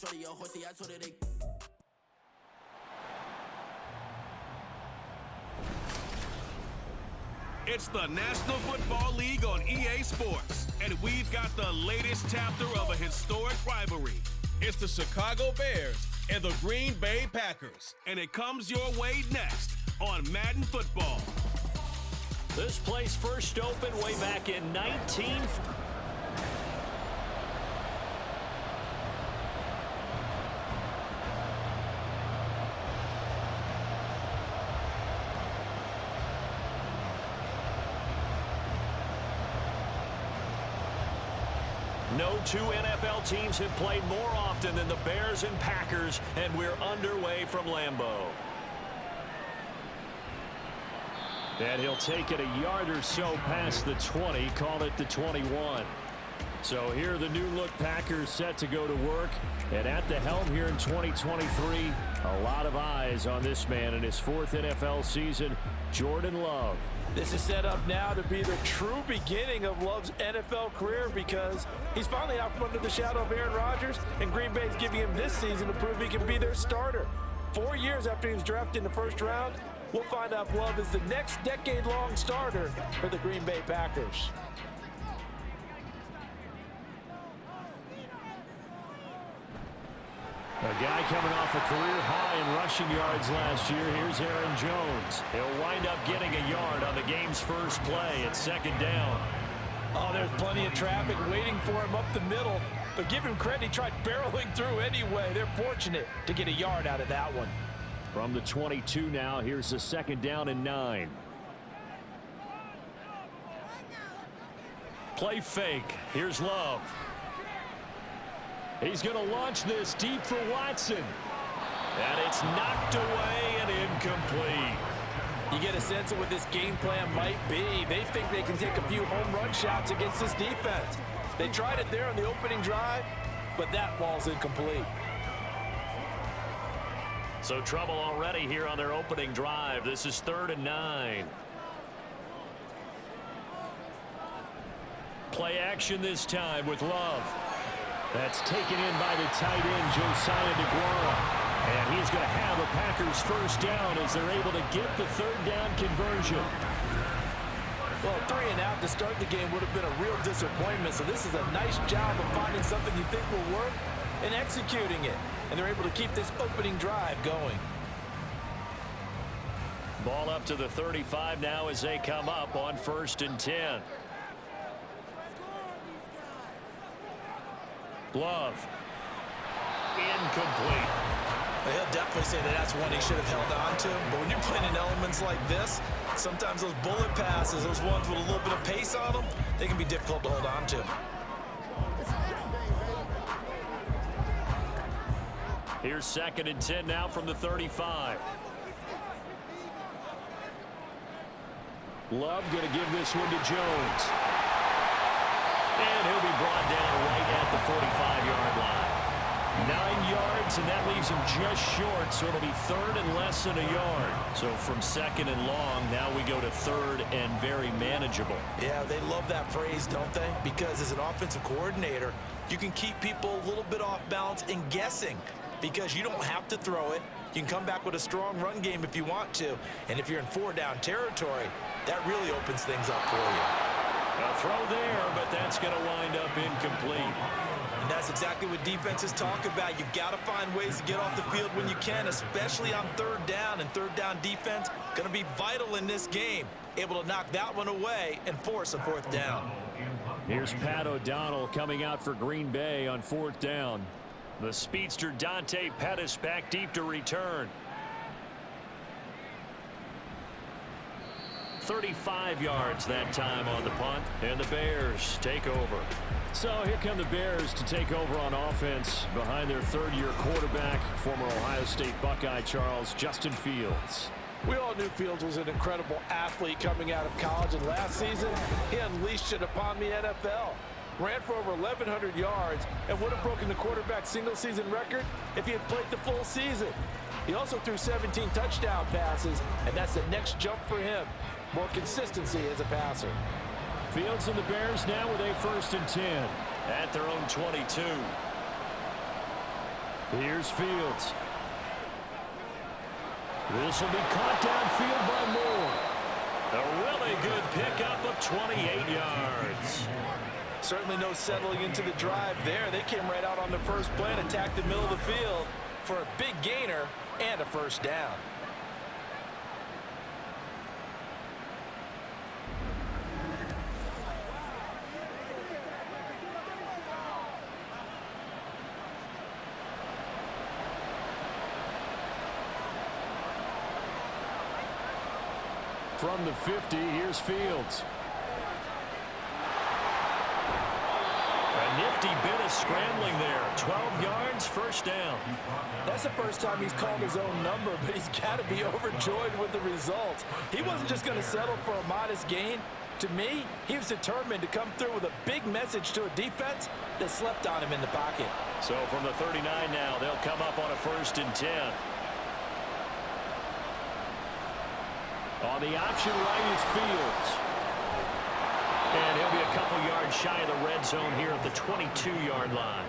It's the National Football League on EA Sports, and we've got the latest chapter of a historic rivalry. It's the Chicago Bears and the Green Bay Packers, and it comes your way next on Madden Football. This place first opened way back in 19... No two NFL teams have played more often than the Bears and Packers, and we're underway from Lambeau. And he'll take it a yard or so past the 20, call it the 21. So here the new look Packers set to go to work. And at the helm here in 2023, a lot of eyes on this man in his fourth NFL season, Jordan Love. This is set up now to be the true beginning of Love's NFL career because he's finally out from under the shadow of Aaron Rodgers, and Green Bay's giving him this season to prove he can be their starter. 4 years after he was drafted in the first round, we'll find out if Love is the next decade-long starter for the Green Bay Packers. A guy coming off a career high in rushing yards last year. Here's Aaron Jones. He'll wind up getting a yard on the game's first play at second down. Oh, there's plenty of traffic waiting for him up the middle. But give him credit, he tried barreling through anyway. They're fortunate to get a yard out of that one. From the 22 now, here's a second down and 9. Play fake. Here's Love. He's going to launch this deep for Watson. And it's knocked away and incomplete. You get a sense of what this game plan might be. They think they can take a few home run shots against this defense. They tried it there on the opening drive, but that ball's incomplete. So trouble already here on their opening drive. This is 3rd and 9. Play action this time with Love. That's taken in by the tight end, Josiah DeGuara. And he's going to have a Packers first down as they're able to get the 3rd down conversion. Well, 3 and out to start the game would have been a real disappointment. So this is a nice job of finding something you think will work and executing it. And they're able to keep this opening drive going. Ball up to the 35 now as they come up on 1st and 10. Love. Incomplete. He'll definitely say that that's one he should have held on to. But when you're playing in elements like this, sometimes those bullet passes, those ones with a little bit of pace on them, they can be difficult to hold on to. Here's 2nd and 10 now from the 35. Love going to give this one to Jones. And he'll be brought down right at the 45-yard line. 9 yards, and that leaves him just short, so it'll be 3rd and less than a yard. So from 2nd and long, now we go to 3rd and very manageable. Yeah, they love that phrase, don't they? Because as an offensive coordinator, you can keep people a little bit off balance and guessing because you don't have to throw it. You can come back with a strong run game if you want to. And if you're in 4-down territory, that really opens things up for you. A throw there, but that's going to wind up incomplete. And that's exactly what defenses talk about. You've got to find ways to get off the field when you can, especially on 3rd down. And 3rd down defense going to be vital in this game. Able to knock that one away and force a 4th down. Here's Pat O'Donnell coming out for Green Bay on 4th down. The speedster Dante Pettis back deep to return. 35 yards that time on the punt, and the Bears take over. So here come the Bears to take over on offense behind their 3rd-year quarterback, former Ohio State Buckeye Justin Fields. We all knew Fields was an incredible athlete coming out of college, and last season he unleashed it upon the NFL. Ran for over 1,100 yards and would have broken the quarterback single-season record if he had played the full season. He also threw 17 touchdown passes, and that's the next jump for him. More consistency as a passer. Fields and the Bears now with a 1st and 10 at their own 22. Here's Fields. This will be caught downfield by Moore. A really good pickup of 28 yards. Certainly no settling into the drive there. They came right out on the first play and attacked the middle of the field for a big gainer and a first down. From the 50, here's Fields. A nifty bit of scrambling there. 12 yards, first down. That's the first time he's called his own number, but he's got to be overjoyed with the results. He wasn't just going to settle for a modest gain. To me, he was determined to come through with a big message to a defense that slept on him in the pocket. So from the 39 now, they'll come up on a 1st and 10. On the option right is Fields. And he'll be a couple yards shy of the red zone here at the 22-yard line.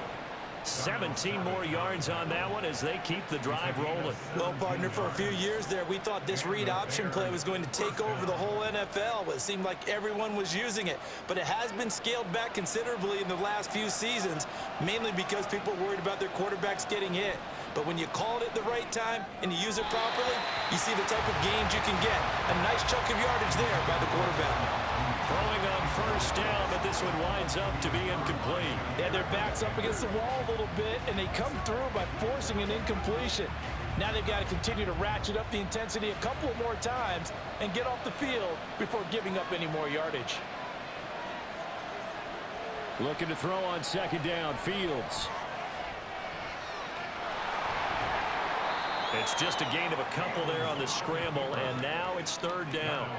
17 more yards on that one as they keep the drive rolling. Well, partner, for a few years there, we thought this read option play was going to take over the whole NFL. It seemed like everyone was using it. But it has been scaled back considerably in the last few seasons, mainly because people are worried about their quarterbacks getting hit. But when you call it at the right time and you use it properly, you see the type of gains you can get. A nice chunk of yardage there by the quarterback. Throwing on first down, but this one winds up to be incomplete. Yeah, their back's up against the wall a little bit, and they come through by forcing an incompletion. Now they've got to continue to ratchet up the intensity a couple of more times and get off the field before giving up any more yardage. Looking to throw on 2nd down, Fields. It's just a gain of a couple there on the scramble, and now it's 3rd down.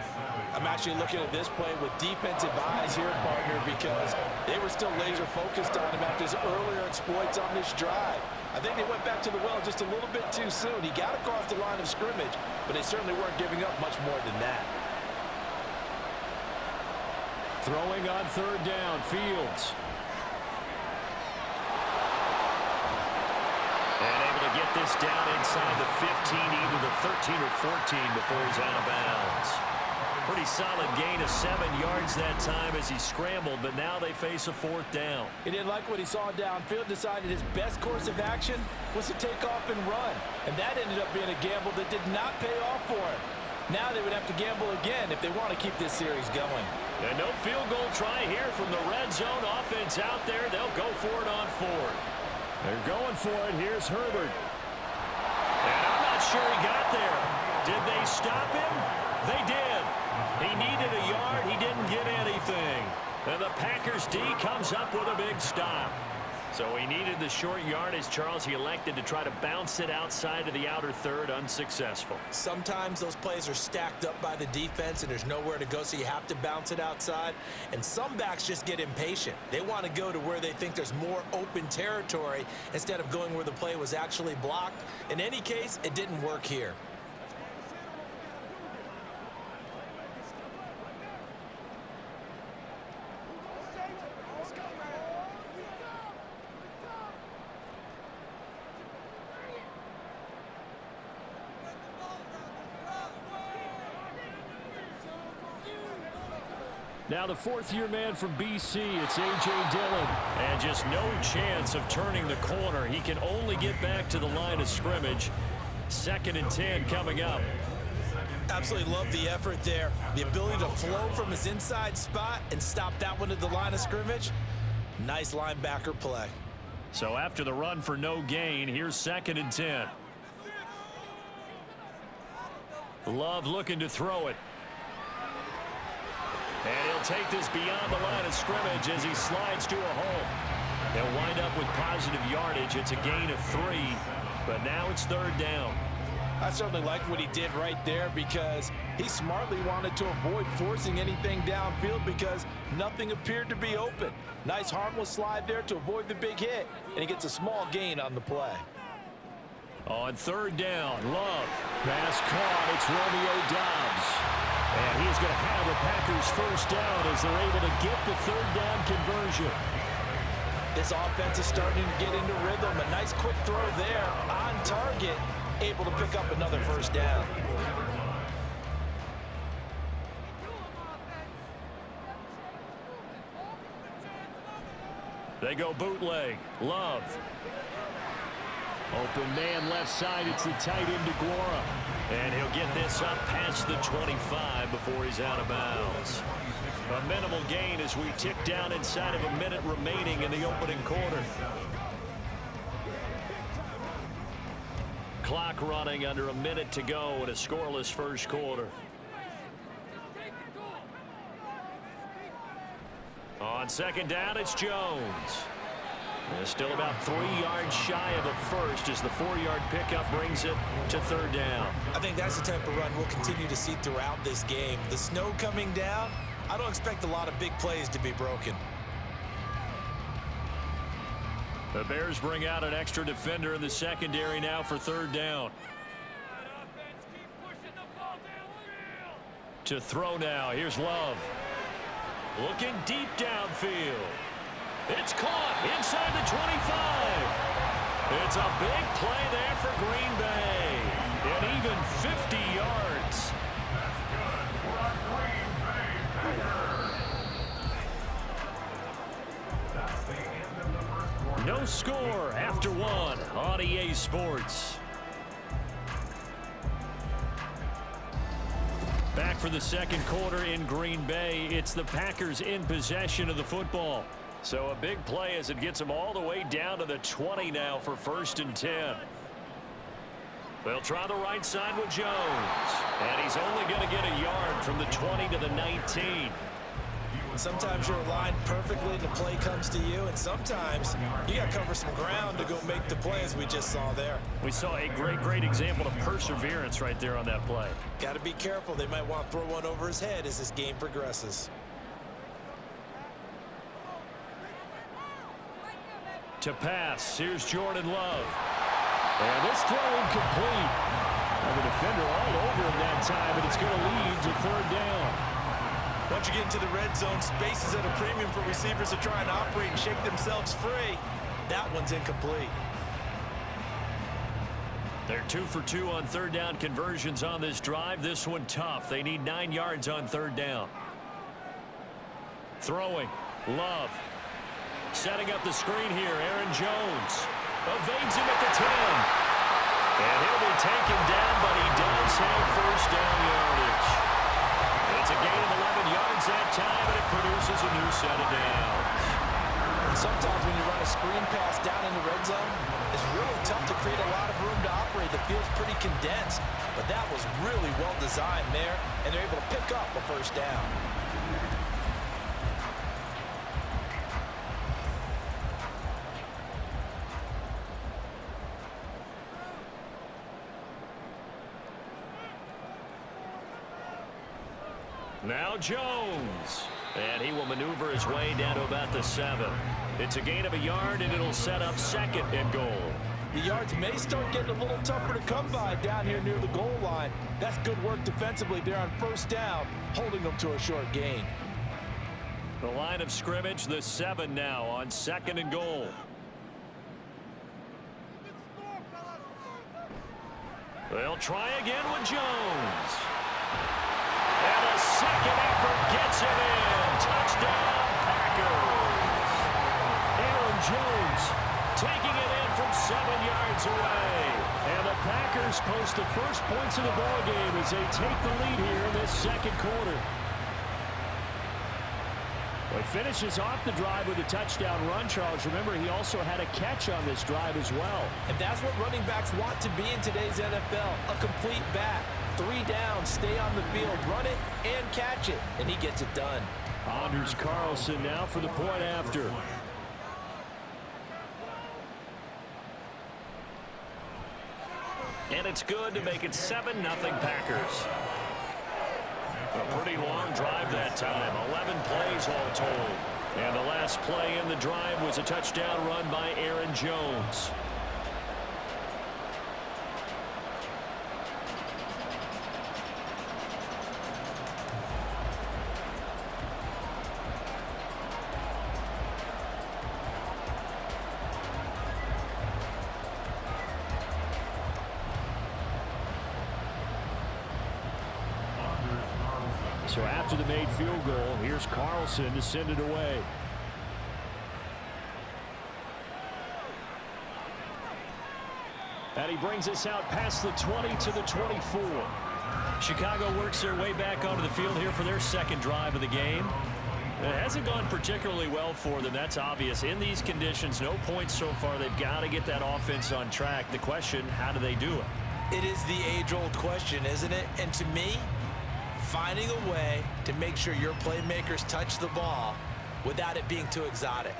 I'm actually looking at this play with defensive eyes here, partner, because they were still laser focused on him after his earlier exploits on this drive. I think they went back to the well just a little bit too soon. He got across the line of scrimmage, but they certainly weren't giving up much more than that. Throwing on 3rd down, Fields. And able to get this down inside the 15, either the 13 or 14 before he's out of bounds. Pretty solid gain of 7 yards that time as he scrambled, but now they face a 4th down. He didn't like what he saw downfield, decided his best course of action was to take off and run. And that ended up being a gamble that did not pay off for him. Now they would have to gamble again if they want to keep this series going. And no field goal try here from the red zone. Offense out there. They'll go for it on 4th. They're going for it. Here's Herbert. And I'm not sure he got there. Did they stop him? They did. He needed a yard. He didn't get anything. And the Packers D comes up with a big stop. So he needed the short yardage, Charles. He elected to try to bounce it outside of the outer third, unsuccessful. Sometimes those plays are stacked up by the defense and there's nowhere to go, so you have to bounce it outside. And some backs just get impatient. They want to go to where they think there's more open territory instead of going where the play was actually blocked. In any case, it didn't work here. Now the fourth-year man from BC, it's A.J. Dillon. And just no chance of turning the corner. He can only get back to the line of scrimmage. 2nd and 10 coming up. Absolutely love the effort there. The ability to flow from his inside spot and stop that one at the line of scrimmage. Nice linebacker play. So after the run for no gain, here's 2nd and 10. Love looking to throw it. And he'll take this beyond the line of scrimmage as he slides to a hole. They'll wind up with positive yardage. It's a gain of 3, but now it's 3rd down. I certainly like what he did right there because he smartly wanted to avoid forcing anything downfield because nothing appeared to be open. Nice harmless slide there to avoid the big hit, and he gets a small gain on the play. On 3rd down, Love. Pass caught. It's Romeo Doubs. And he's going to have the Packers first down as they're able to get the 3rd down conversion. This offense is starting to get into rhythm. A nice quick throw there on target, able to pick up another first down. They go bootleg. Love. Open man left side. It's the tight end DeGuara. And he'll get this up past the 25 before he's out of bounds. A minimal gain as we tick down inside of a minute remaining in the opening quarter. Clock running under a minute to go in a scoreless first quarter. On second down, it's Jones. And still about 3 yards shy of a first as the 4-yard pickup brings it to third down. I think that's the type of run we'll continue to see throughout this game. The snow coming down, I don't expect a lot of big plays to be broken. The Bears bring out an extra defender in the secondary now for third down. To throw now, here's Love. Looking deep downfield. It's caught inside the 25. It's a big play there for Green Bay. And even 50 yards. No score after one on EA Sports. Back for the second quarter in Green Bay. It's the Packers in possession of the football. So a big play as it gets them all the way down to the 20 now for 1st and 10. They'll try the right side with Jones. And he's only going to get a yard from the 20 to the 19. Sometimes you're aligned perfectly and the play comes to you, and sometimes you got to cover some ground to go make the play, as we just saw there. We saw a great example of perseverance right there on that play. Got to be careful. They might want to throw one over his head as this game progresses. To pass, here's Jordan Love. And this throw incomplete. And the defender all over him that time, and it's going to lead to third down. Once you get into the red zone, space is at a premium for receivers to try and operate and shake themselves free. That one's incomplete. They're 2 for 2 on third down conversions on this drive. This one tough. They need 9 yards on third down. Throwing. Love. Setting up the screen here. Aaron Jones evades him at the 10. And he'll be taken down, but he does have first down yardage. It's a gain of 11 yards that time, and it produces a new set of downs. Sometimes when you run a screen pass down in the red zone, it's really tough to create a lot of room to operate. The field's pretty condensed, but that was really well designed there, and they're able to pick up a first down. Now Jones. And he will maneuver his way down to about the 7. It's a gain of a yard, and it'll set up 2nd and goal. The yards may start getting a little tougher to come by down here near the goal line. That's good work defensively there on first down, holding them to a short gain. The line of scrimmage, the 7 now on 2nd and goal. They'll try again with Jones. And a second effort gets him in. Touchdown, Packers. Aaron Jones taking it in from 7 yards away. And the Packers post the first points of the ballgame as they take the lead here in this second quarter. Well, he finishes off the drive with a touchdown run, Charles. Remember, he also had a catch on this drive as well. And that's what running backs want to be in today's NFL, a complete back. 3 downs, stay on the field, run it, and catch it, and he gets it done. Anders Carlson now for the point after. And it's good to make it 7-0 Packers. A pretty long drive that time, 11 plays all told. And the last play in the drive was a touchdown run by Aaron Jones. So after the made field goal, here's Carlson to send it away. And he brings us out past the 20 to the 24. Chicago works their way back onto the field here for their second drive of the game. It hasn't gone particularly well for them. That's obvious. In these conditions, no points so far. They've got to get that offense on track. The question, how do they do it? It is the age-old question, isn't it? And to me, finding a way to make sure your playmakers touch the ball without it being too exotic.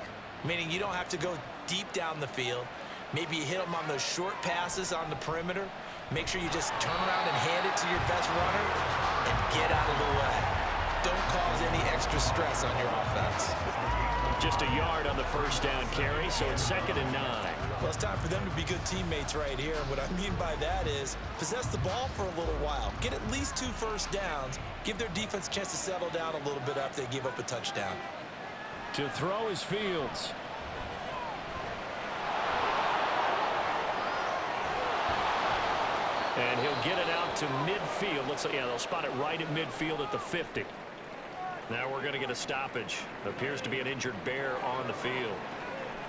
Meaning you don't have to go deep down the field. Maybe you hit them on those short passes on the perimeter. Make sure you just turn around and hand it to your best runner and get out of the way. Don't cause any extra stress on your offense. Just a yard on the first down carry, so it's 2nd and 9. Well, it's time for them to be good teammates right here. And what I mean by that is possess the ball for a little while. Get at least 2 first downs. Give their defense a chance to settle down a little bit after they give up a touchdown. To throw is Fields. And he'll get it out to midfield. Looks like, yeah, they'll spot it right at midfield at the 50. Now we're going to get a stoppage. Appears to be an injured Bear on the field.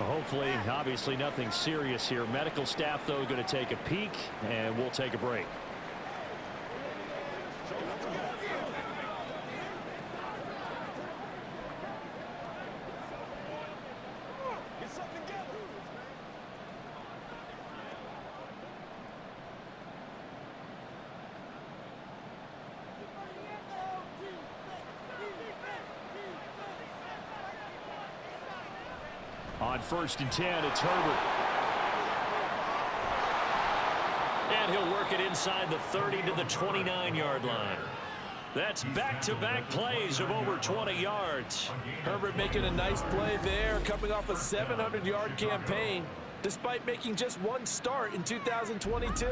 Well, hopefully, obviously nothing serious here. Medical staff, though, going to take a peek, and we'll take a break. On 1st and 10, it's Herbert. And he'll work it inside the 30 to the 29-yard line. That's back-to-back plays of over 20 yards. Herbert making a nice play there, coming off a 700-yard campaign, despite making just 1 start in 2022.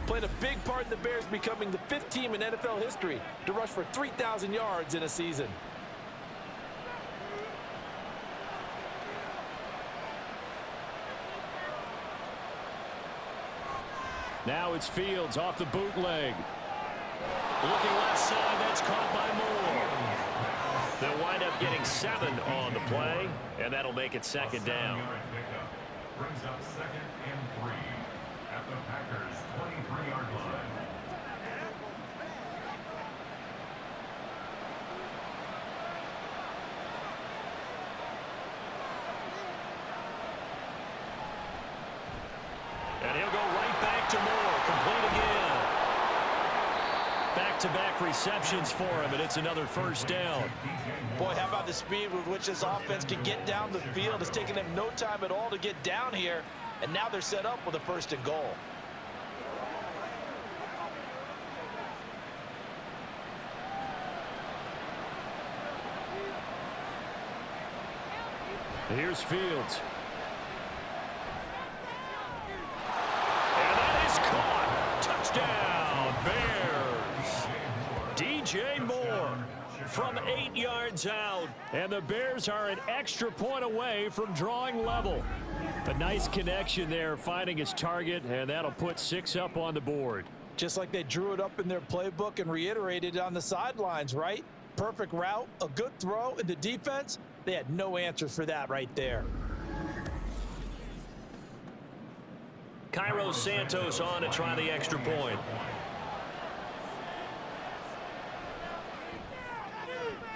Played a big part in the Bears becoming the 5th team in NFL history to rush for 3,000 yards in a season. Now it's Fields off the bootleg. Looking left side, that's caught by Moore. They'll wind up getting 7 on the play, and that'll make it 2nd down. Brings up 2nd and 3 at the Packers' 23-yard line. And he'll go right back to Moore. Complete again. Back-to-back receptions for him, and it's another first down. Boy, how about the speed with which this offense can get down the field? It's taken them no time at all to get down here, and now they're set up with a 1st and goal. Here's Fields. Touchdown, Bears. DJ Moore from 8 yards out. And the Bears are an extra point away from drawing level. A nice connection there, finding his target, and that'll put 6 up on the board. Just like they drew it up in their playbook and reiterated on the sidelines, right? Perfect route, a good throw, and the defense, they had no answers for that right there. Cairo Santos on to try the extra point.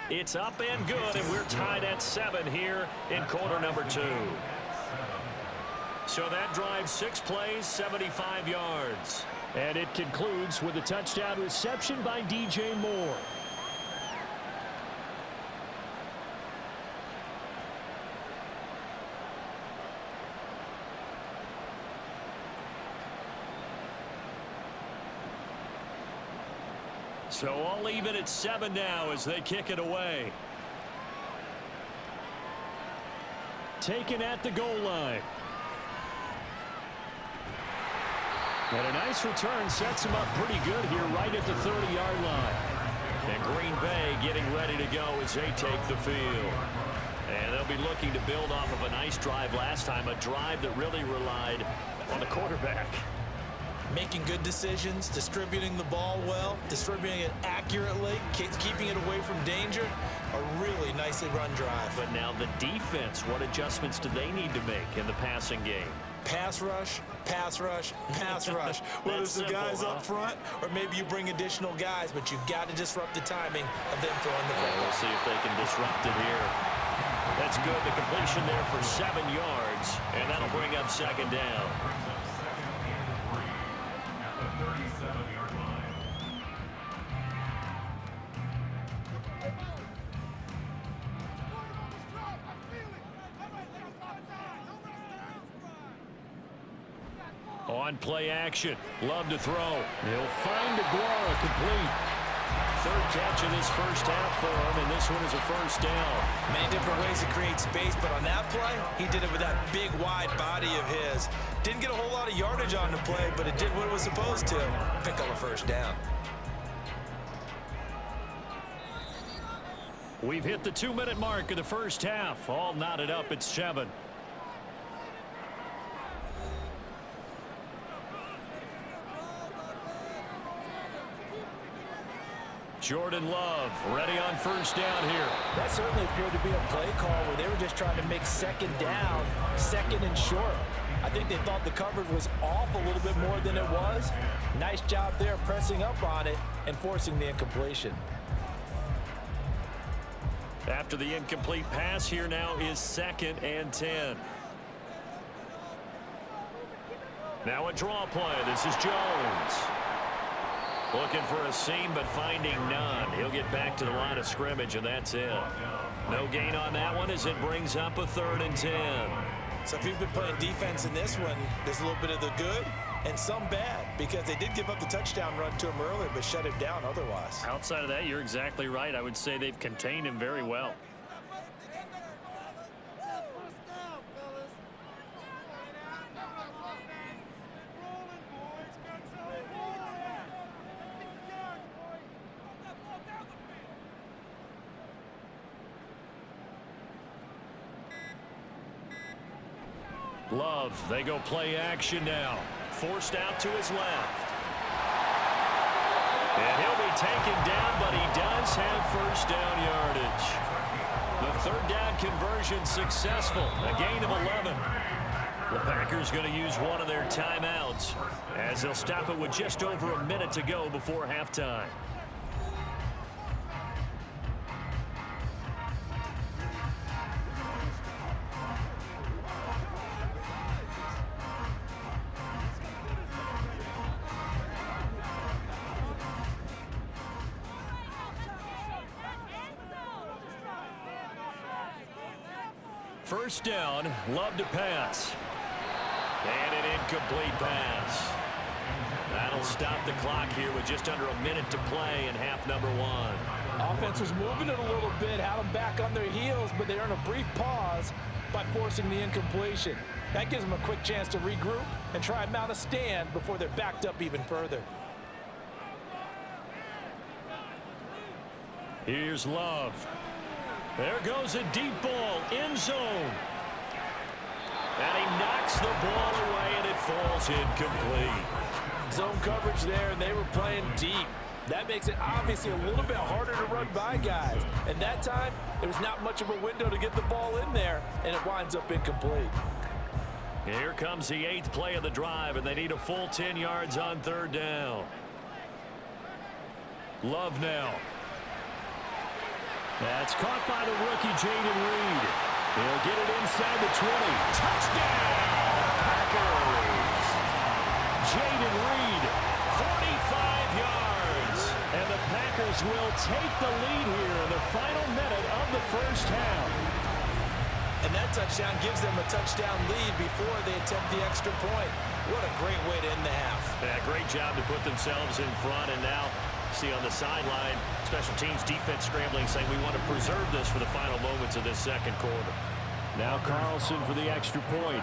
It's up and good, and we're tied at 7 here in quarter number 2. So that drives 6 plays, 75 yards. And it concludes with a touchdown reception by DJ Moore. So all even at 7 now as they kick it away. Taken at the goal line. And a nice return sets him up pretty good here right at the 30-yard line. And Green Bay getting ready to go as they take the field. And they'll be looking to build off of a nice drive last time, a drive that really relied on the quarterback. Making good decisions, distributing the ball well, distributing it accurately, keeping it away from danger. A really nicely run drive. But now the defense, what adjustments do they need to make in the passing game? Pass rush, pass rush, pass rush. Whether it's the guys up front or maybe you bring additional guys, but you've got to disrupt the timing of them throwing the football. We'll see if they can disrupt it here. That's good. The completion there for 7 yards, and that'll bring up second down. On play action. Love to throw. He'll find Aguara complete. Third catch of this first half for him, and this one is a first down. Many different ways to create space, but on that play, he did it with that big, wide body of his. Didn't get a whole lot of yardage on the play, but it did what it was supposed to. Pick up a first down. We've hit the 2-minute mark of the first half. All knotted up at 7. Jordan Love ready on first down here. That certainly appeared to be a play call where they were just trying to make second down, second and short. I think they thought the coverage was off a little bit more than it was. Nice job there pressing up on it and forcing the incompletion. After the incomplete pass, here now is 2nd and 10. Now a draw play. This is Jones. Looking for a seam, but finding none. He'll get back to the line of scrimmage, and that's it. No gain on that one as it brings up a 3rd and 10. So if you've been playing defense in this one, there's a little bit of the good and some bad, because they did give up the touchdown run to him earlier, but shut him down otherwise. Outside of that, you're exactly right. I would say they've contained him very well. Love, they go play action now. Forced out to his left. And he'll be taken down, but he does have first down yardage. The 3rd down conversion successful. A gain of 11. The Packers going to use one of their timeouts as they'll stop it with just over a minute to go before halftime. First down, Love to pass. And an incomplete pass. That'll stop the clock here with just under a minute to play in half number 1. Offense was moving it a little bit, had them back on their heels, but they earned a brief pause by forcing the incompletion. That gives them a quick chance to regroup and try and mount a stand before they're backed up even further. Here's Love. There goes a deep ball, end zone. And he knocks the ball away, and it falls incomplete. Zone coverage there, and they were playing deep. That makes it obviously a little bit harder to run by guys. And that time, there was not much of a window to get the ball in there, and it winds up incomplete. Here comes the 8th play of the drive, and they need a full 10 yards on 3rd down. Love now. That's caught by the rookie, Jaden Reed. He'll get it inside the 20. Touchdown, Packers! Jaden Reed, 45 yards. And the Packers will take the lead here in the final minute of the first half. And that touchdown gives them a touchdown lead before they attempt the extra point. What a great way to end the half. Yeah, great job to put themselves in front, and now see on the sideline, special teams defense scrambling, saying we want to preserve this for the final moments of this second quarter. Now Carlson for the extra point.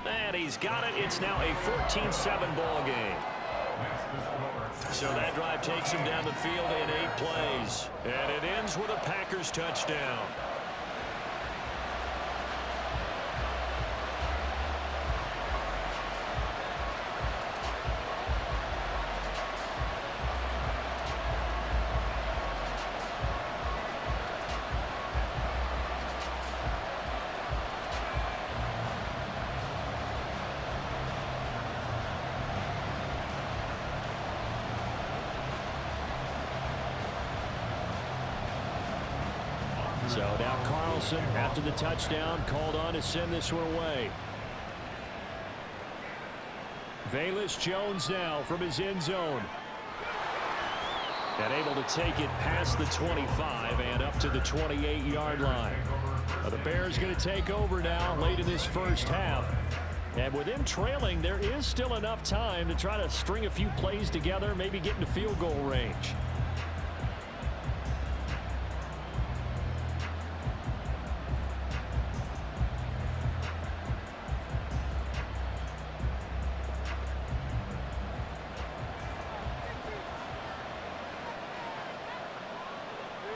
And he's got it. It's now a 14-7 ball game. So that drive takes him down the field in 8 plays. And it ends with a Packers touchdown. So now Carlson, after the touchdown, called on to send this one away. Velus Jones now from his end zone. And able to take it past the 25 and up to the 28-yard line. Well, the Bears going to take over now late in this first half. And with them trailing, there is still enough time to try to string a few plays together, maybe get into field goal range.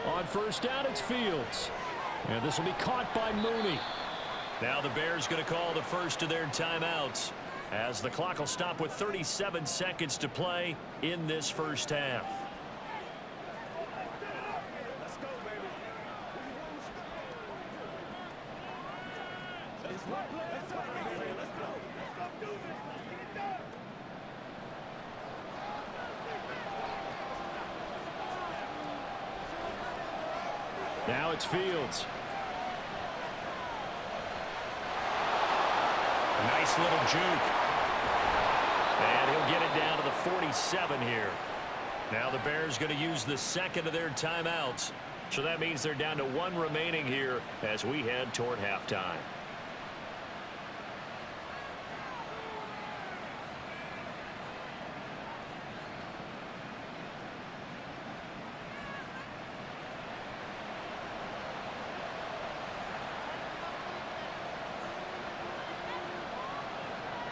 On first down, it's Fields. And this will be caught by Mooney. Now the Bears going to call the first of their timeouts as the clock will stop with 37 seconds to play in this first half. Let's go, baby. Let's go, baby. Let's go. Let's go do this. Get it done. Now it's Fields. Nice little juke. And he'll get it down to the 47 here. Now the Bears going to use the second of their timeouts. So that means they're down to one remaining here as we head toward halftime.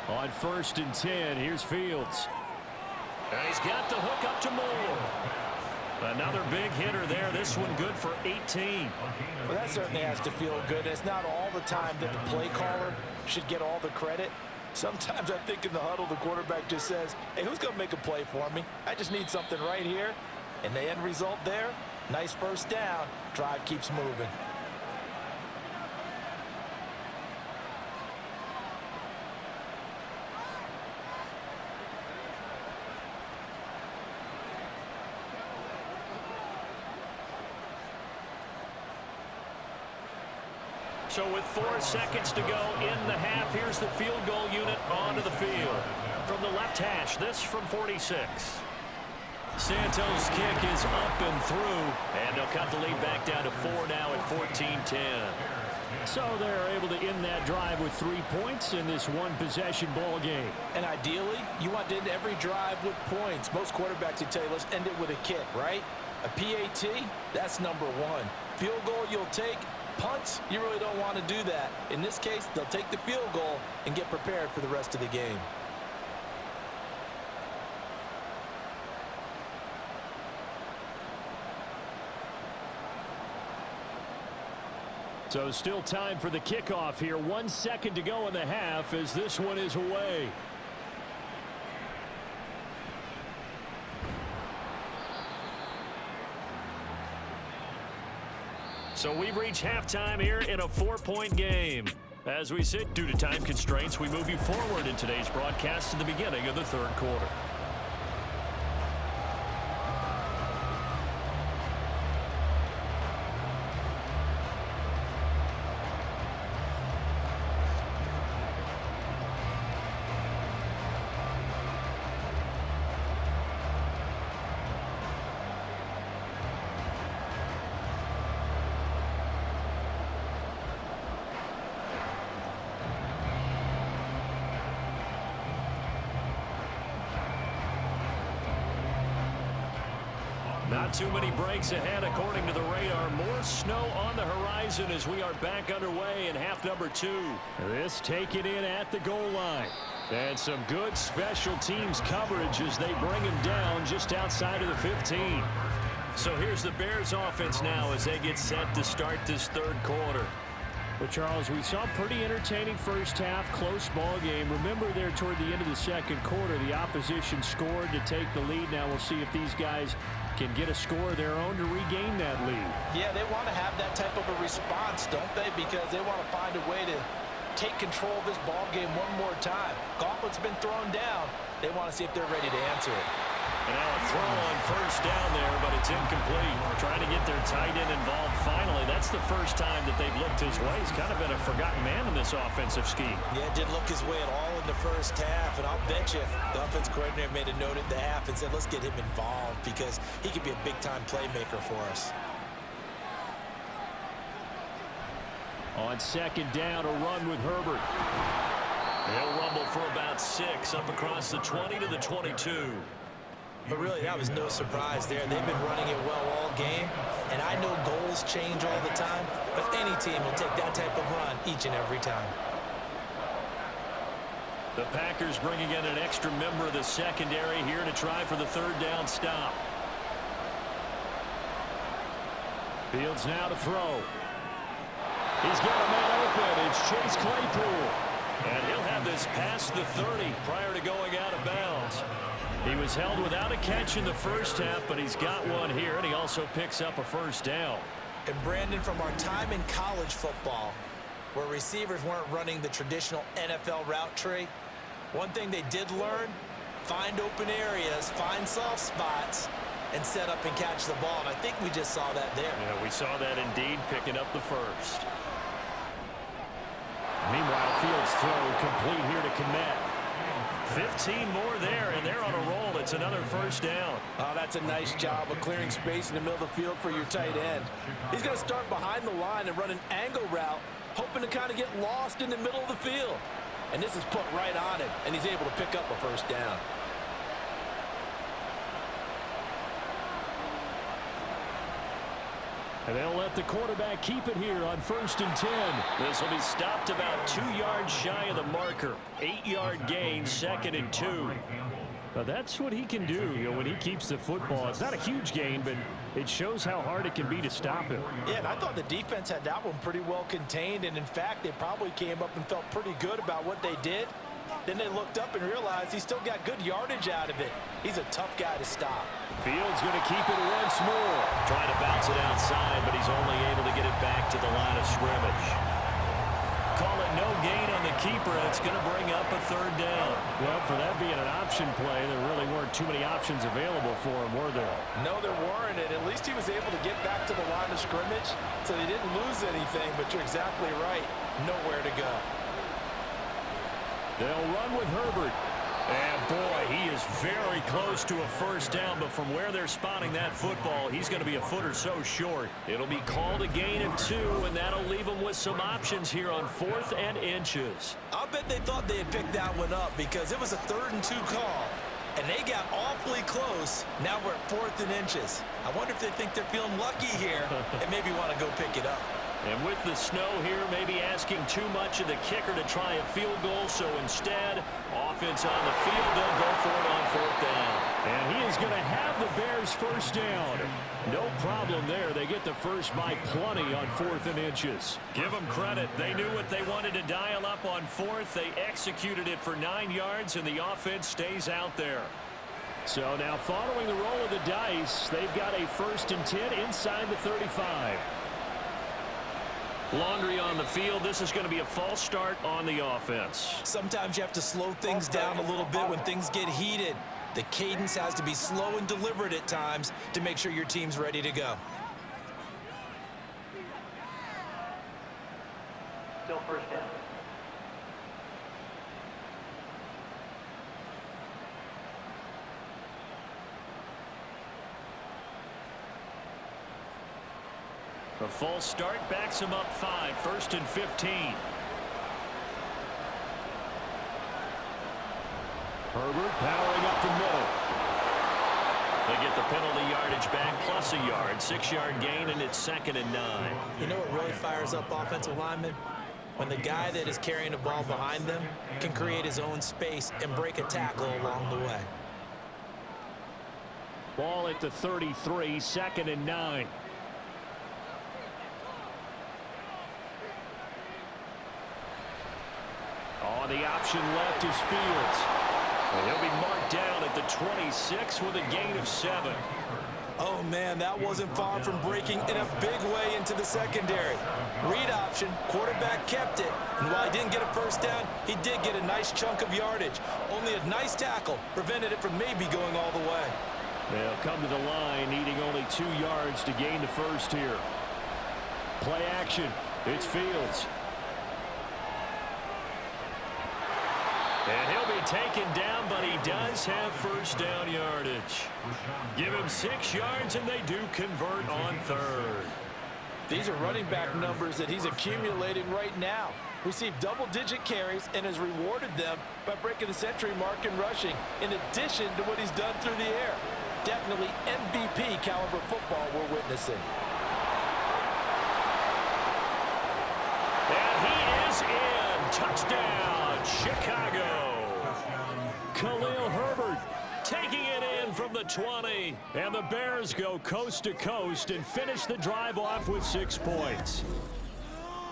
On first and 10, here's Fields. And he's got the hook up to Moore. Another big hitter there. This one good for 18. Well, that certainly has to feel good. It's not all the time that the play caller should get all the credit. Sometimes I think in the huddle, the quarterback just says, hey, who's going to make a play for me? I just need something right here. And the end result there, nice first down. Drive keeps moving. So with 4 seconds to go in the half, here's the field goal unit onto the field. From the left hash, this from 46. Santos' kick is up and through, and they'll cut the lead back down to 4 now at 14-10. So they're able to end that drive with 3 points in this one-possession ball game. And ideally, you want to end every drive with points. Most quarterbacks would tell you, let's end it with a kick, right? A PAT, that's number one. Field goal you'll take. Punts, you really don't want to do that. In this case, they'll take the field goal and get prepared for the rest of the game. So still time for the kickoff here. 1 second to go in the half as this one is away. So we've reached halftime here in a 4-point game. As we sit due to time constraints, we move you forward in today's broadcast to the beginning of the third quarter. Not too many breaks ahead according to the radar. More snow on the horizon as we are back underway in half number 2. This taken in at the goal line. And some good special teams coverage as they bring him down just outside of the 15. So here's the Bears offense now as they get set to start this third quarter. Well, Charles, we saw a pretty entertaining first half, close ball game. Remember there toward the end of the second quarter, the opposition scored to take the lead. Now we'll see if these guys can get a score of their own to regain that lead. Yeah, they want to have that type of a response, don't they? Because they want to find a way to take control of this ball game one more time. Gauntlet's been thrown down. They want to see if they're ready to answer it. And now a throw on first down there, but it's incomplete. Trying to get their tight end involved finally. That's the first time that they've looked his way. He's kind of been a forgotten man in this offensive scheme. Yeah, didn't look his way at all in the first half. And I'll bet you the offense coordinator made a note at the half and said, let's get him involved because he could be a big-time playmaker for us. On second down, a run with Herbert. They'll rumble for about 6 up across the 20 to the 22. But really, that was no surprise there. They've been running it well all game. And I know goals change all the time, but any team will take that type of run each and every time. The Packers bringing in an extra member of the secondary here to try for the third down stop. Fields now to throw. He's got a man open. It's Chase Claypool. And he'll have this past the 30 prior to going out of bounds. He was held without a catch in the first half, but he's got one here, and he also picks up a first down. And Brandon, from our time in college football, where receivers weren't running the traditional NFL route tree, one thing they did learn, find open areas, find soft spots, and set up and catch the ball. And I think we just saw that there. Yeah, we saw that indeed, picking up the first. Meanwhile, Fields throw complete here to Komet. 15 more there, and they're on a roll. It's another first down. Oh, that's a nice job of clearing space in the middle of the field for your tight end. He's going to start behind the line and run an angle route, hoping to kind of get lost in the middle of the field. And this is put right on him, and he's able to pick up a first down. And they'll let the quarterback keep it here on 1st and 10. This will be stopped about 2 yards shy of the marker. 8-yard gain, 2nd and 2. Now that's what he can do, when he keeps the football. It's not a huge gain, but it shows how hard it can be to stop him. Yeah, and I thought the defense had that one pretty well contained, and in fact, they probably came up and felt pretty good about what they did. Then they looked up and realized he still got good yardage out of it. He's a tough guy to stop. Fields going to keep it once more. Trying to bounce it outside, but he's only able to get it back to the line of scrimmage. Call it no gain on the keeper, and it's going to bring up a third down. Well, for that being an option play, there really weren't too many options available for him, were there? No, there weren't, and at least he was able to get back to the line of scrimmage, so he didn't lose anything, but you're exactly right. Nowhere to go. They'll run with Herbert. And boy, he is very close to a first down, but from where they're spotting that football, he's going to be a foot or so short. It'll be called a gain of 2, and that'll leave him with some options here on 4th and inches. I'll bet they thought they had picked that one up because it was a 3rd and 2 call, and they got awfully close. Now we're at 4th and inches. I wonder if they think they're feeling lucky here and maybe want to go pick it up. And with the snow here, maybe asking too much of the kicker to try a field goal, so instead, offense on the field, they'll go for it on 4th down. And he is going to have the Bears first down. No problem there. They get the first by plenty on 4th and inches. Give them credit. They knew what they wanted to dial up on 4th. They executed it for 9 yards, and the offense stays out there. So now following the roll of the dice, they've got a 1st and 10 inside the 35. Laundry on the field. This is going to be a false start on the offense. Sometimes you have to slow things down a little bit when things get heated. The cadence has to be slow and deliberate at times to make sure your team's ready to go. Still first down. A false start backs him up 5, 1st and 15. Herbert powering up the middle. They get the penalty yardage back plus a yard. 6-yard gain, and it's 2nd and 9. You know what really fires up offensive linemen? When the guy that is carrying the ball behind them can create his own space and break a tackle along the way. Ball at the 33, 2nd and 9. On the option left is Fields. And he'll be marked down at the 26 with a gain of 7. Oh, man, that wasn't far from breaking in a big way into the secondary. Read option, quarterback kept it, and while he didn't get a first down, he did get a nice chunk of yardage. Only a nice tackle prevented it from maybe going all the way. They'll come to the line, needing only 2 yards to gain the first here. Play action. It's Fields. And he'll be taken down, but he does have first down yardage. Give him 6 yards, and they do convert on third. These are running back numbers that he's accumulating right now. Received double-digit carries and has rewarded them by breaking the century mark in rushing, in addition to what he's done through the air. Definitely MVP caliber football we're witnessing. And he is in. Touchdown, Chicago. Khalil Herbert taking it in from the 20. And the Bears go coast to coast and finish the drive off with 6 points.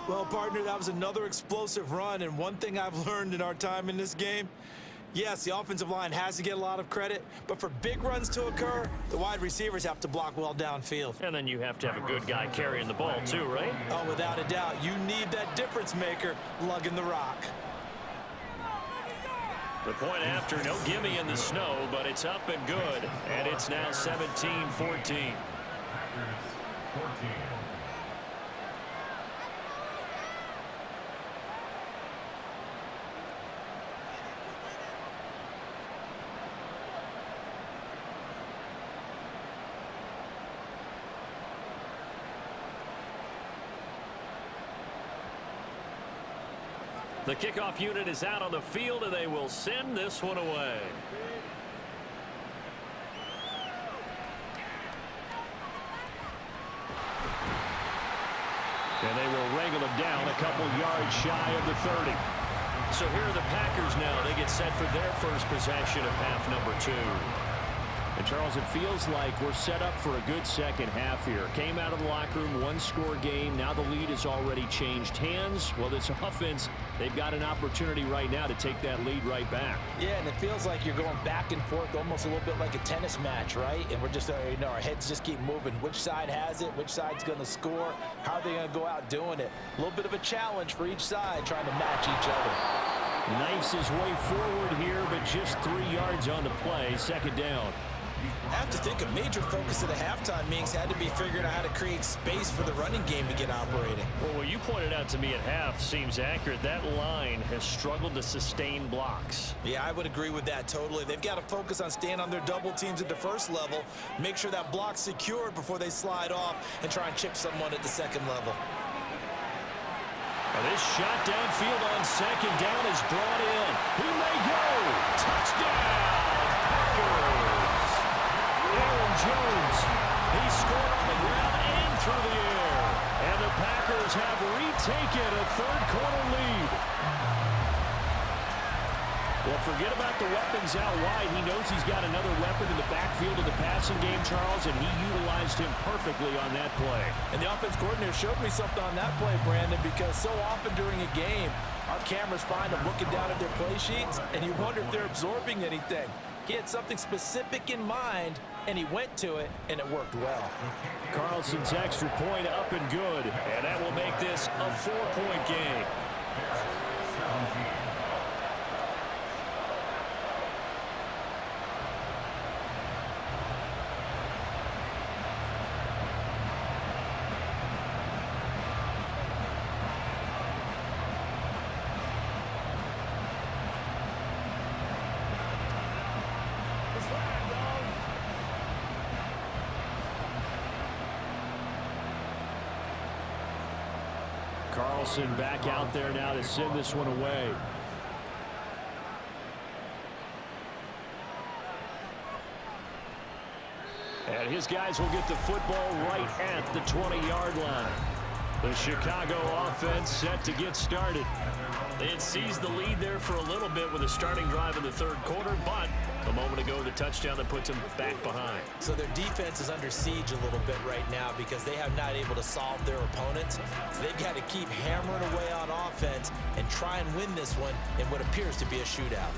Well, partner, that was another explosive run, and one thing I've learned in our time in this game, yes, the offensive line has to get a lot of credit, but for big runs to occur, the wide receivers have to block well downfield. And then you have to have a good guy carrying the ball too, right? Oh, without a doubt. You need that difference maker lugging the rock. The point after, no gimme in the snow, but it's up and good. And it's now 17-14. 14. The kickoff unit is out on the field, and they will send this one away. And they will wrangle him down a couple yards shy of the 30. So here are the Packers now. They get set for their first possession of half number 2. And, Charles, it feels like we're set up for a good second half here. Came out of the locker room, 1-score game. Now the lead has already changed hands. Well, this offense, they've got an opportunity right now to take that lead right back. Yeah, and it feels like you're going back and forth almost a little bit like a tennis match, right? And we're just, our heads just keep moving. Which side has it? Which side's going to score? How are they going to go out doing it? A little bit of a challenge for each side trying to match each other. Knifes his way forward here, but just 3 yards on the play. Second down. I have to think a major focus of the halftime meetings had to be figuring out how to create space for the running game to get operating. Well, what you pointed out to me at half seems accurate. That line has struggled to sustain blocks. Yeah, I would agree with that totally. They've got to focus on staying on their double teams at the first level, make sure that block's secured before they slide off and try and chip someone at the second level. And this shot downfield on second down is brought in. He may go. Touchdown, Packers. Aaron Jones, he scored on the ground and through the air. And the Packers have retaken a third-quarter lead. Well, forget about the weapons out wide. He knows he's got another weapon in the backfield of the passing game, Charles, and he utilized him perfectly on that play. And the offense coordinator showed me something on that play, Brandon, because so often during a game, our cameras find them looking down at their play sheets, and you wonder if they're absorbing anything. He had something specific in mind, and he went to it, and it worked well. Carlson's extra point up and good, and that will make this a 4-point game. Carlson back out there now to send this one away. And his guys will get the football right at the 20-yard line. The Chicago offense set to get started. They had seized the lead there for a little bit with a starting drive in the third quarter, but a moment ago, the touchdown that puts them back behind. So their defense is under siege a little bit right now because they have not able to solve their opponents. So they've got to keep hammering away on offense and try and win this one in what appears to be a shootout.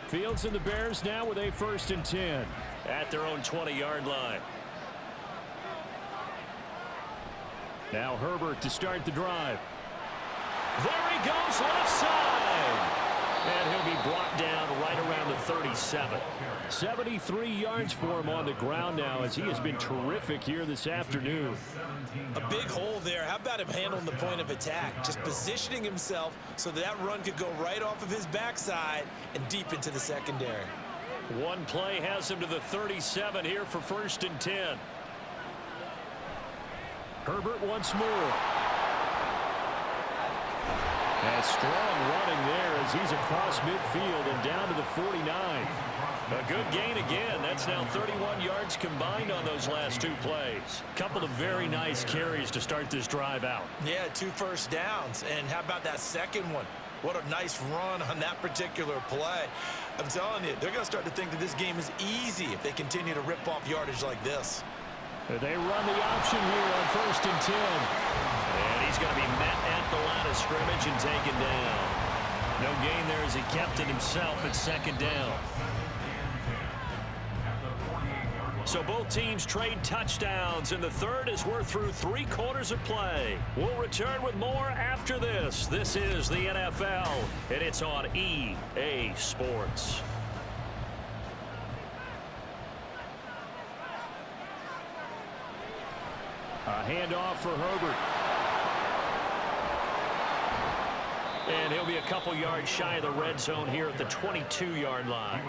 Fields and the Bears now with a 1st and 10. At their own 20-yard line. Now Herbert to start the drive. There he goes left side. And he'll be brought down right around the 37. 73 yards for him on the ground now as he has been terrific here this afternoon. A big hole there. How about him handling the point of attack? Just positioning himself so that run could go right off of his backside and deep into the secondary. One play has him to the 37 here for 1st and 10. Herbert once more. And strong running there as he's across midfield and down to the 49. A good gain again. That's now 31 yards combined on those last 2 plays. Couple of very nice carries to start this drive out. Yeah, 2 first downs. And how about that second one? What a nice run on that particular play. I'm telling you, they're going to start to think that this game is easy if they continue to rip off yardage like this. They run the option here on 1st and 10. And he's going to be met at the line of scrimmage and taken down. No gain there as he kept it himself at 2nd down. So both teams trade touchdowns, and the third as we're through 3 quarters of play. We'll return with more after this. This is the NFL, and it's on EA Sports. A handoff for Herbert. And he'll be a couple yards shy of the red zone here at the 22-yard line.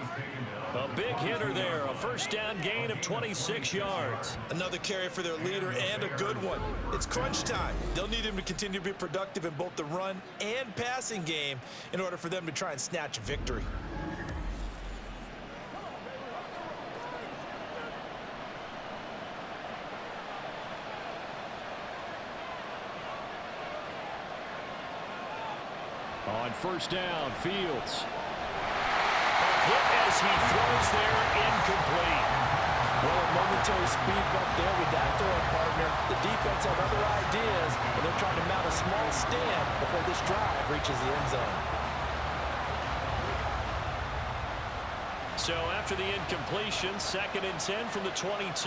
A big hitter there, a 1st down gain of 26 yards. Another carry for their leader and a good one. It's crunch time. They'll need him to continue to be productive in both the run and passing game in order for them to try and snatch a victory. On 1st down, Fields. Hit as he throws there, incomplete. Well, a momentary speed bump there with that throw partner. The defense had other ideas, and they're trying to mount a small stand before this drive reaches the end zone. So after the incompletion, 2nd and 10 from the 22.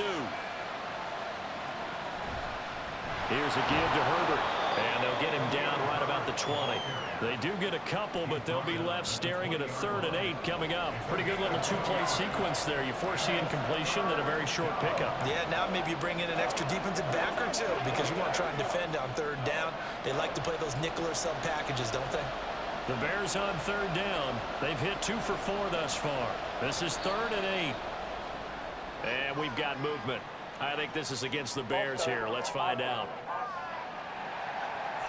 Here's a give to Herbert. And they'll get him down right about the 20. They do get a couple, but they'll be left staring at a 3rd and 8 coming up. Pretty good little 2-play sequence there. You force the incompletion, then a very short pickup. Yeah, now maybe you bring in an extra defensive back or 2 because you want to try and defend on 3rd down. They like to play those nickel or sub packages, don't they? The Bears on 3rd down. They've hit 2 for 4 thus far. This is 3rd and 8. And we've got movement. I think this is against the Bears here. Let's find out.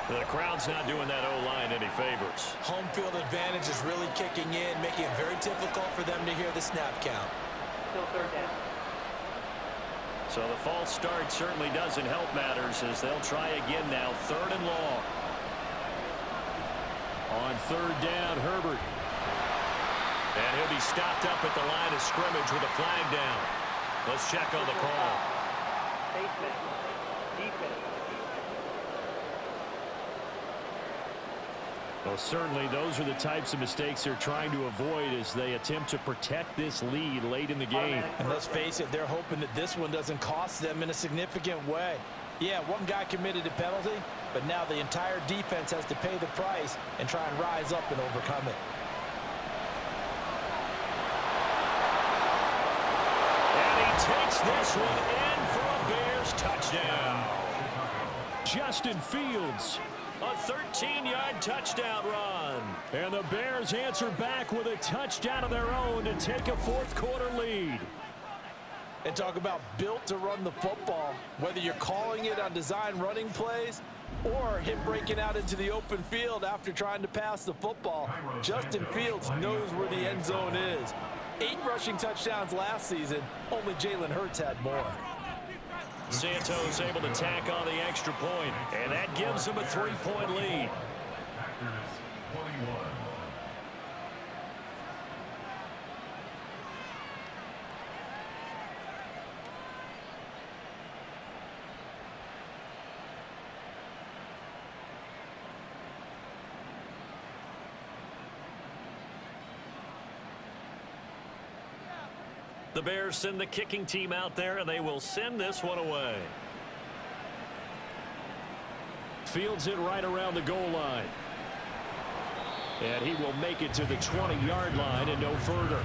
The crowd's not doing that O-line any favors. Home field advantage is really kicking in, making it very difficult for them to hear the snap count. Still 3rd down. So the false start certainly doesn't help matters as they'll try again now. 3rd and long. On 3rd down, Herbert. And he'll be stopped up at the line of scrimmage with a flag down. Let's check on the call. Defense. Well, certainly those are the types of mistakes they're trying to avoid as they attempt to protect this lead late in the game. And let's face it, they're hoping that this one doesn't cost them in a significant way. Yeah, one guy committed a penalty, but now the entire defense has to pay the price and try and rise up and overcome it. And he takes this one in for a Bears touchdown. Justin Fields. A 13-yard touchdown run. And the Bears answer back with a touchdown of their own to take a 4th quarter lead. And talk about built to run the football. Whether you're calling it on design running plays or him breaking out into the open field after trying to pass the football, Justin Fields knows where the end zone is. 8 rushing touchdowns last season. Only Jalen Hurts had more. Santos able to tack on the extra point, and that gives him a 3-point lead. Packers 21. The Bears send the kicking team out there, and they will send this one away. Fields it right around the goal line. And he will make it to the 20-yard line and no further.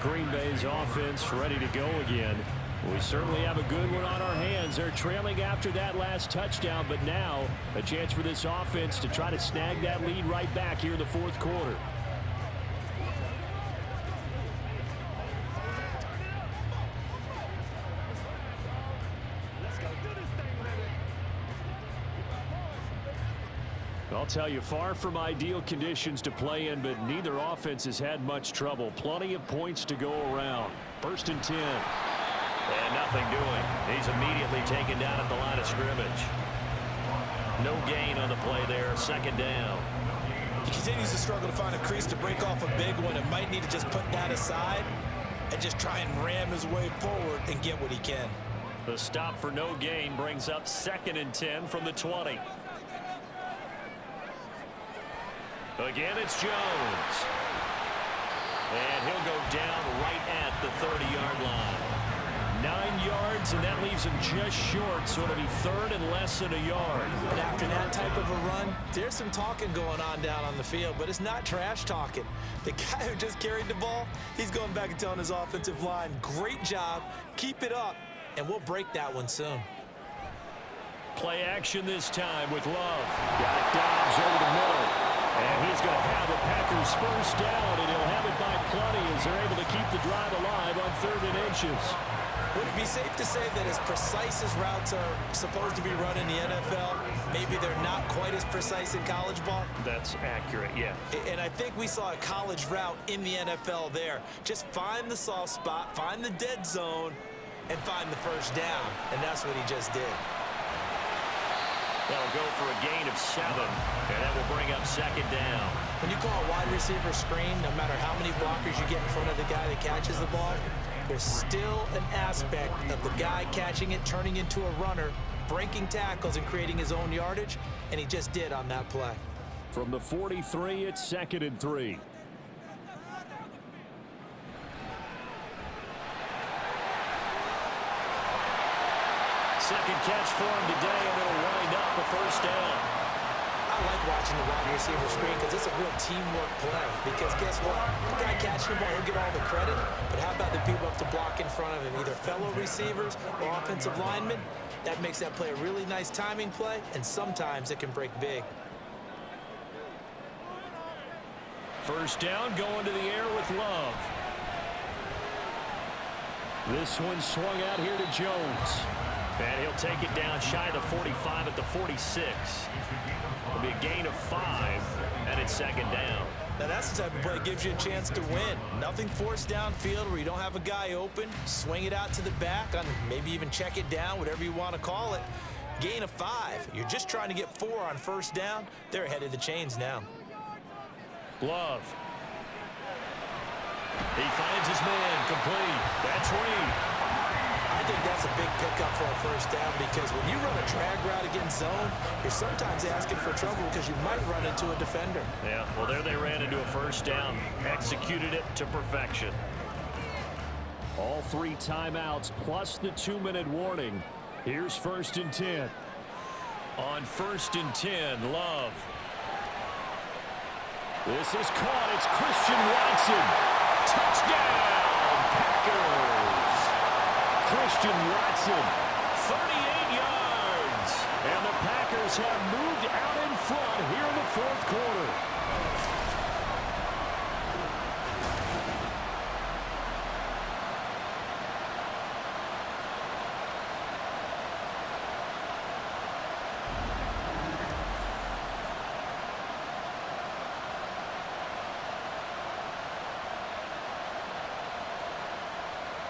Green Bay's offense ready to go again. We certainly have a good one on our hands. They're trailing after that last touchdown, but now a chance for this offense to try to snag that lead right back here in the fourth quarter. I'll tell you, far from ideal conditions to play in, but neither offense has had much trouble. Plenty of points to go around. 1st and 10. And nothing doing. He's immediately taken down at the line of scrimmage. No gain on the play there. 2nd down. He continues to struggle to find a crease to break off a big one and might need to just put that aside and just try and ram his way forward and get what he can. The stop for no gain brings up 2nd and 10 from the 20. Again, it's Jones. And he'll go down right at the 30-yard line. 9 yards, and that leaves him just short, so it'll be 3rd and less than a yard. And after that type of a run, there's some talking going on down on the field, but it's not trash talking. The guy who just carried the ball, he's going back and telling his offensive line, great job, keep it up, and we'll break that one soon. Play action this time with Love. Got it Dobbs over the middle. And he's going to have the Packers first down, and he'll have it by plenty as they're able to keep the drive alive on 3rd and inches. Would it be safe to say that as precise as routes are supposed to be run in the NFL, maybe they're not quite as precise in college ball? That's accurate, yeah. And I think we saw a college route in the NFL there. Just find the soft spot, find the dead zone, and find the first down. And that's what he just did. That'll go for a gain of 7, and that will bring up 2nd down. When you call a wide receiver screen, no matter how many blockers you get in front of the guy that catches the ball, there's still an aspect of the guy catching it, turning into a runner, breaking tackles and creating his own yardage, and he just did on that play. From the 43, it's 2nd and 3. Second catch for him today, and it'll wind up a first down. I like watching the wide receiver screen because it's a real teamwork play. Because guess what? The guy catching the ball, he'll get all the credit. But how about the people up to block in front of him, either fellow receivers or offensive linemen? That makes that play a really nice timing play, and sometimes it can break big. First down, going to the air with Love. This one swung out here to Jones. And he'll take it down shy of the 45 at the 46. It'll be a gain of 5, and it's 2nd down. Now that's the type of play that gives you a chance to win. Nothing forced downfield where you don't have a guy open. Swing it out to the back, maybe even check it down, whatever you want to call it. Gain of 5. You're just trying to get 4 on first down. They're ahead of the chains now. Love. He finds his man complete. That's Reed. I think that's a big pickup for a first down because when you run a drag route against zone, you're sometimes asking for trouble because you might run into a defender. Yeah, well, there they ran into a first down. Executed it to perfection. All 3 timeouts plus the 2-minute warning. Here's 1st and 10. On 1st and 10, Love. This is caught. It's Christian Watson. Touchdown, Packers. Christian Watson, 38 yards. And the Packers have moved out in front here in the 4th quarter.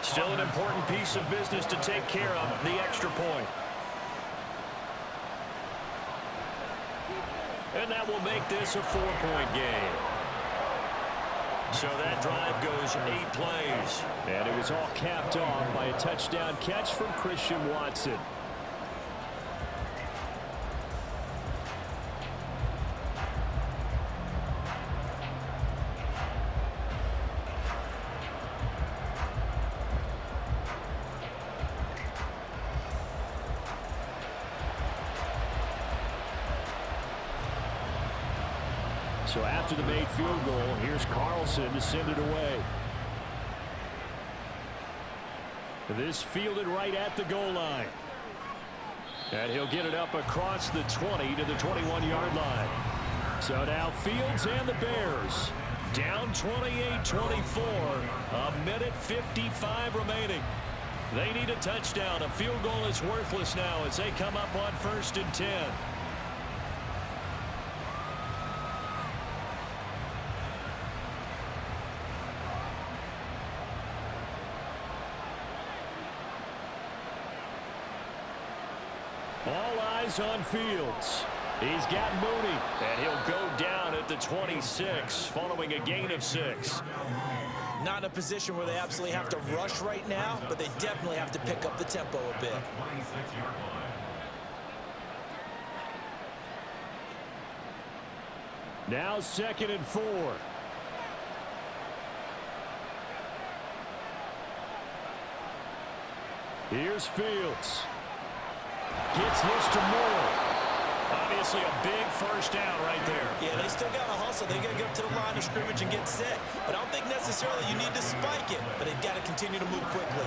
Still an important piece of business to take care of, the extra point. And that will make this a 4-point game. So that drive goes 8 plays. And it was all capped off by a touchdown catch from Christian Watson. So after the made field goal, here's Carlson to send it away. This fielded right at the goal line. And he'll get it up across the 20 to the 21-yard line. So now Fields and the Bears down 28-24. A minute 55 remaining. They need a touchdown. A field goal is worthless now as they come up on 1st and 10. All eyes on Fields. He's got Mooney, and he'll go down at the 26 following a gain of 6. Not in a position where they absolutely have to rush right now, but they definitely have to pick up the tempo a bit. Now 2nd and 4. Here's Fields. Gets this to Moore. Obviously a big first down right there. Yeah, they still got to hustle. They got to get up to the line of scrimmage and get set. But I don't think necessarily you need to spike it, but they've got to continue to move quickly.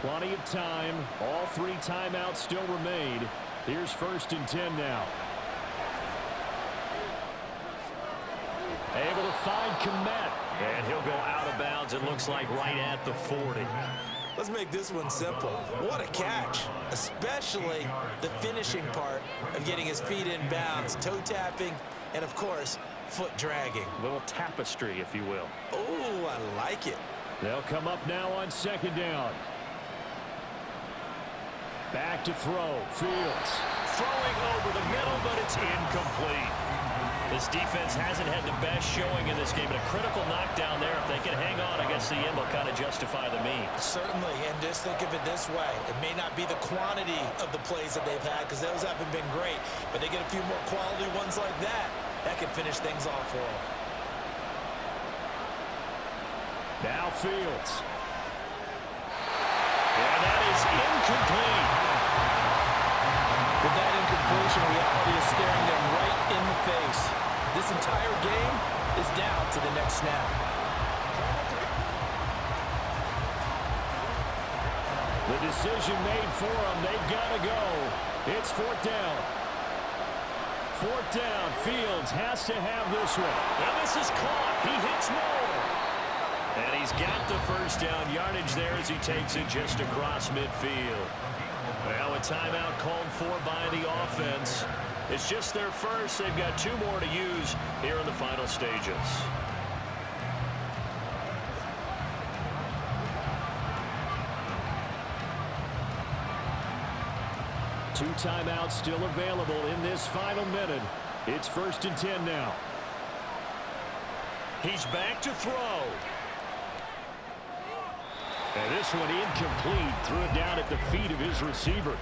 Plenty of time. All 3 timeouts still remain. Here's 1st and 10 now. Able to find Komet. And he'll go out of bounds, it looks like, right at the 40. Let's make this one simple. What a catch, especially the finishing part of getting his feet in bounds, toe tapping, and of course, foot dragging. A little tapestry, if you will. Oh, I like it. They'll come up now on 2nd down. Back to throw. Fields. Throwing over the middle, but it's incomplete. This defense hasn't had the best showing in this game, but a critical knockdown there. If they can hang on against the end, they'll kind of justify the means. Certainly, and just think of it this way. It may not be the quantity of the plays that they've had, because those haven't been great, but they get a few more quality ones like that. That can finish things off for them. Now Fields. And that is incomplete. With that incompletion, reality is staring them right in the face. This entire game is down to the next snap. The decision made for them. They've got to go. It's 4th down. 4th down. Fields has to have this one. And this is caught. He hits Moore. And he's got the first down yardage there as he takes it just across midfield. Well, a timeout called for by the offense. It's just their first. They've got 2 more to use here in the final stages. Two timeouts still available in this final minute. It's 1st and 10 now. He's back to throw. And this one incomplete. Threw it down at the feet of his receiver.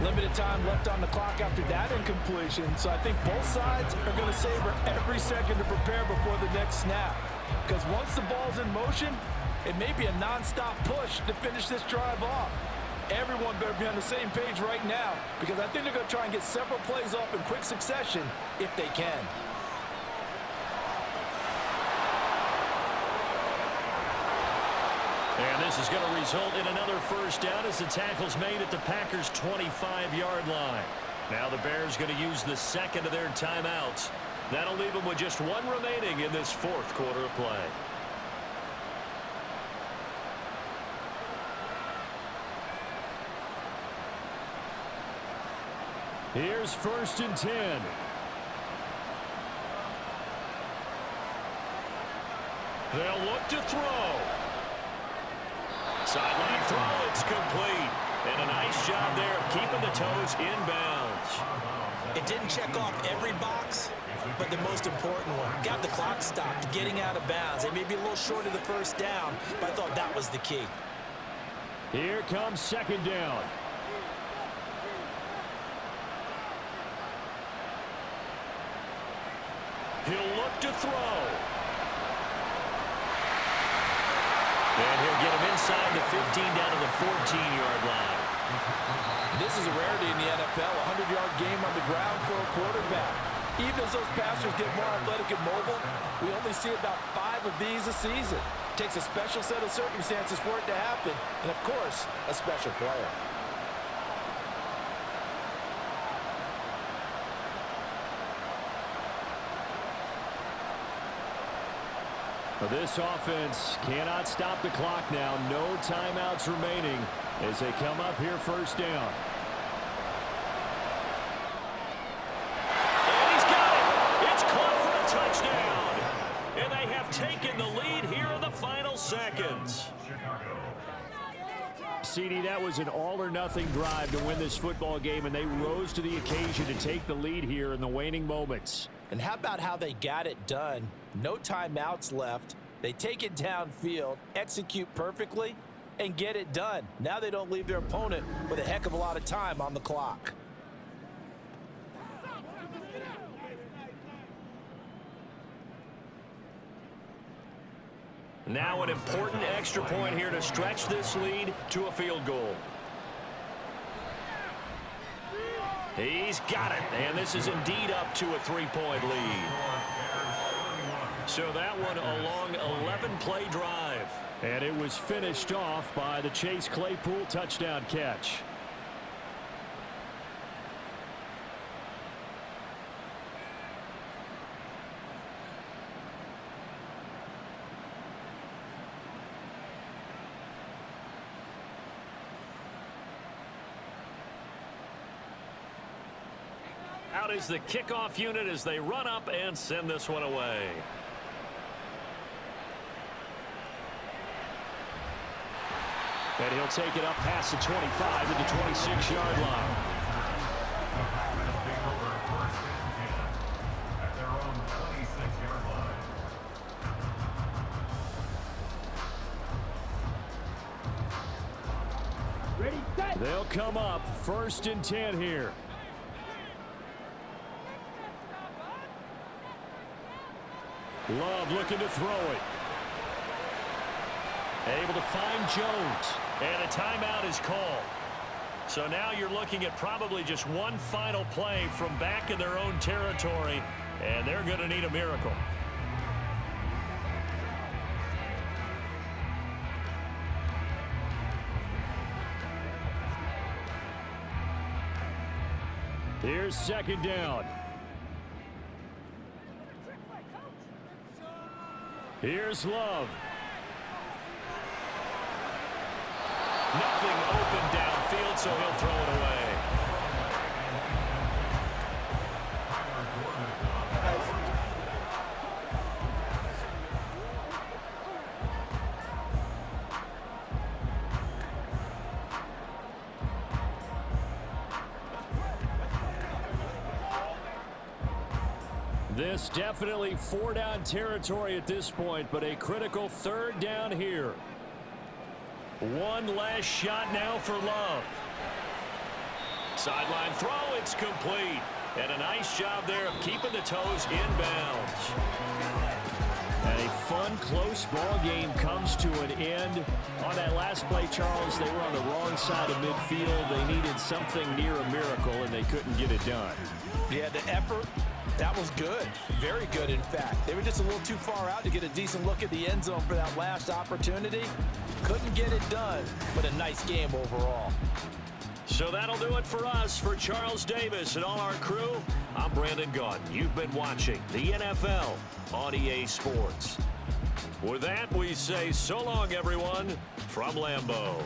Limited time left on the clock after that incompletion, so I think both sides are going to savor every second to prepare before the next snap. Because once the ball's in motion, it may be a non-stop push to finish this drive off. Everyone better be on the same page right now, because I think they're going to try and get several plays off in quick succession if they can. And this is going to result in another first down as the tackle's made at the Packers' 25-yard line. Now the Bears going to use the 2nd of their timeouts. That'll leave them with just 1 remaining in this 4th quarter of play. Here's 1st and 10. They'll look to throw. Sideline throw, it's complete. And a nice job there of keeping the toes inbounds. It didn't check off every box, but the most important one. Got the clock stopped, getting out of bounds. They may be a little short of the first down, but I thought that was the key. Here comes 2nd down. He'll look to throw. And he'll get him inside the 15 down to the 14-yard line. This is a rarity in the NFL, a 100-yard game on the ground for a quarterback. Even as those passers get more athletic and mobile, we only see about 5 of these a season. It takes a special set of circumstances for it to happen, and of course, a special player. This offense cannot stop the clock now. No timeouts remaining as they come up here first down. And he's got it. It's caught for a touchdown. And they have taken the lead here in the final seconds. CD, that was an all-or-nothing drive to win this football game, and they rose to the occasion to take the lead here in the waning moments. And how about how they got it done? No timeouts left. They take it downfield, execute perfectly, and get it done. Now they don't leave their opponent with a heck of a lot of time on the clock. Now an important extra point here to stretch this lead to a field goal. He's got it, and this is indeed up to a 3-point lead. So that one a long 11-play drive. And it was finished off by the Chase Claypool touchdown catch. Out is the kickoff unit as they run up and send this one away. And he'll take it up past the 25 to the 26-yard line. At their own 26-yard line. Ready, set. They'll come up 1st and 10 here. Love looking to throw it. Able to find Jones. And a timeout is called. So now you're looking at probably just one final play from back in their own territory, and they're going to need a miracle. Here's 2nd down. Here's Love. Nothing open downfield, so he'll throw it away. This definitely 4-down territory at this point, but a critical 3rd down here. One last shot now for Love. Sideline throw, it's complete. And a nice job there of keeping the toes inbounds. And a fun, close ball game comes to an end. On that last play, Charles, they were on the wrong side of midfield. They needed something near a miracle, and they couldn't get it done. Yeah, the effort, that was good. Very good, in fact. They were just a little too far out to get a decent look at the end zone for that last opportunity. Couldn't get it done, but a nice game overall. So that'll do it for us. For Charles Davis and all our crew, I'm Brandon Gaudin. You've been watching the NFL on EA Sports. With that, we say so long, everyone, from Lambeau.